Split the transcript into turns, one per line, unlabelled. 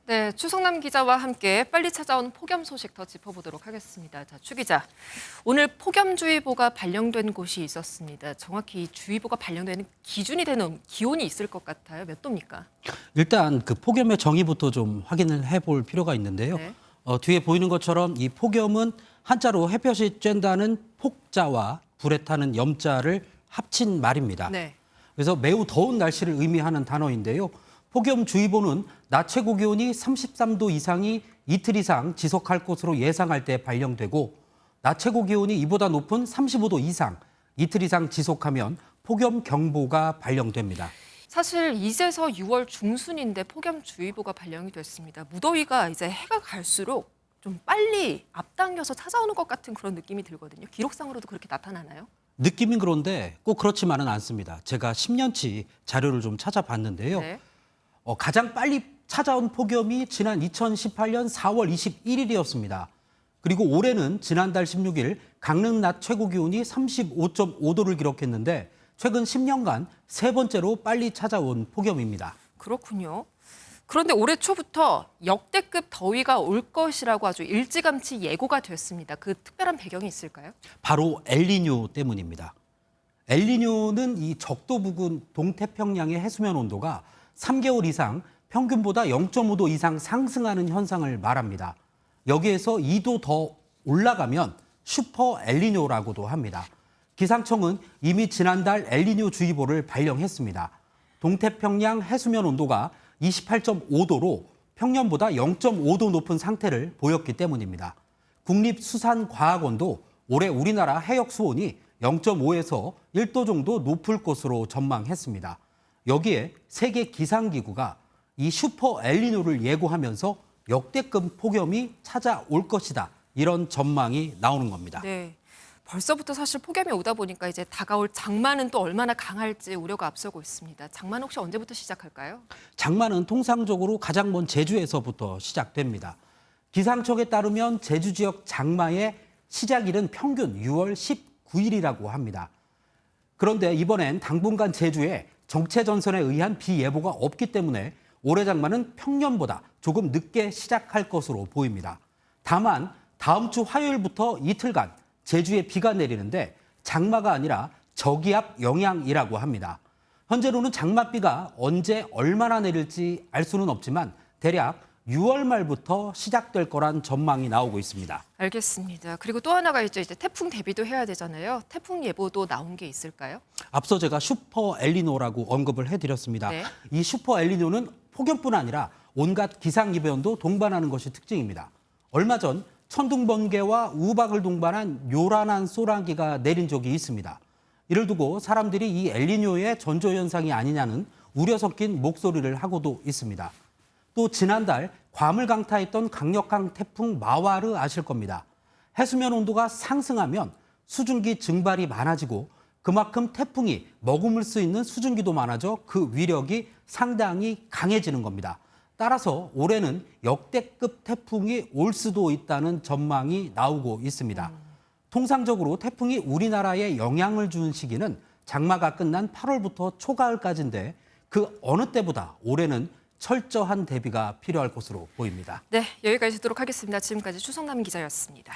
네, 추성남 기자와 함께 빨리 찾아온 폭염 소식 더 짚어보도록 하겠습니다. 자, 추 기자, 오늘 폭염주의보가 발령된 곳이 있었습니다. 정확히 이 주의보가 발령되는 기준이 되는 기온이 있을 것 같아요. 몇 도입니까?
일단 그 폭염의 정의부터 좀 확인을 해볼 필요가 있는데요.
네.
뒤에 보이는 것처럼 이 폭염은 한자로 햇볕이 쬐다는 폭자와 불에 타는 염자를 합친 말입니다.
네.
그래서 매우 더운 날씨를 의미하는 단어인데요. 폭염주의보는 낮 최고 기온이 33도 이상이 이틀 이상 지속할 것으로 예상할 때 발령되고 낮 최고 기온이 이보다 높은 35도 이상 이틀 이상 지속하면 폭염경보가 발령됩니다.
사실 이제서 6월 중순인데 폭염주의보가 발령이 됐습니다. 무더위가 이제 해가 갈수록 좀 빨리 앞당겨서 찾아오는 것 같은 그런 느낌이 들거든요. 기록상으로도 그렇게 나타나나요?
느낌은 그런데 꼭 그렇지만은 않습니다. 제가 10년치 자료를 좀 찾아봤는데요.
네.
가장 빨리 찾아온 폭염이 지난 2018년 4월 21일이었습니다. 그리고 올해는 지난달 16일 강릉 낮 최고 기온이 35.5도를 기록했는데 최근 10년간 세 번째로 빨리 찾아온 폭염입니다.
그렇군요. 그런데 올해 초부터 역대급 더위가 올 것이라고 아주 일찌감치 예고가 됐습니다. 그 특별한 배경이 있을까요?
바로 엘니뇨 때문입니다. 엘니뇨는 이 적도 부근 동태평양의 해수면 온도가 3개월 이상 평균보다 0.5도 이상 상승하는 현상을 말합니다. 여기에서 2도 더 올라가면 슈퍼 엘니뇨라고도 합니다. 기상청은 이미 지난달 엘니뇨 주의보를 발령했습니다. 동태평양 해수면 온도가 28.5도로 평년보다 0.5도 높은 상태를 보였기 때문입니다. 국립수산과학원도 올해 우리나라 해역 수온이 0.5에서 1도 정도 높을 것으로 전망했습니다. 여기에 세계 기상기구가 이 슈퍼 엘니뇨를 예고하면서 역대급 폭염이 찾아올 것이다. 이런 전망이 나오는 겁니다.
네. 벌써부터 사실 폭염이 오다 보니까 이제 다가올 장마는 또 얼마나 강할지 우려가 앞서고 있습니다. 장마는 혹시 언제부터 시작할까요?
장마는 통상적으로 가장 먼 제주에서부터 시작됩니다. 기상청에 따르면 제주 지역 장마의 시작일은 평균 6월 19일이라고 합니다. 그런데 이번엔 당분간 제주에 정체전선에 의한 비 예보가 없기 때문에 올해 장마는 평년보다 조금 늦게 시작할 것으로 보입니다. 다만 다음 주 화요일부터 이틀간 제주에 비가 내리는데 장마가 아니라 저기압 영향이라고 합니다. 현재로는 장맛비가 언제 얼마나 내릴지 알 수는 없지만 대략 6월 말부터 시작될 거란 전망이 나오고 있습니다.
알겠습니다. 그리고 또 하나가 이제 태풍 대비도 해야 되잖아요. 태풍 예보도 나온 게 있을까요?
앞서 제가 슈퍼 엘니뇨라고 언급을 해드렸습니다.
네.
이 슈퍼 엘니뇨는 폭염뿐 아니라 온갖 기상이변도 동반하는 것이 특징입니다. 얼마 전 천둥번개와 우박을 동반한 요란한 소나기가 내린 적이 있습니다. 이를 두고 사람들이 이 엘니뇨의 전조현상이 아니냐는 우려 섞인 목소리를 하고도 있습니다. 또 지난달 괌을 강타했던 강력한 태풍 마와르 아실 겁니다. 해수면 온도가 상승하면 수증기 증발이 많아지고 그만큼 태풍이 머금을 수 있는 수증기도 많아져 그 위력이 상당히 강해지는 겁니다. 따라서 올해는 역대급 태풍이 올 수도 있다는 전망이 나오고 있습니다. 통상적으로 태풍이 우리나라에 영향을 준 시기는 장마가 끝난 8월부터 초가을까지인데 그 어느 때보다 올해는 철저한 대비가 필요할 것으로 보입니다.
네, 여기까지 듣도록 하겠습니다. 지금까지 추성남 기자였습니다.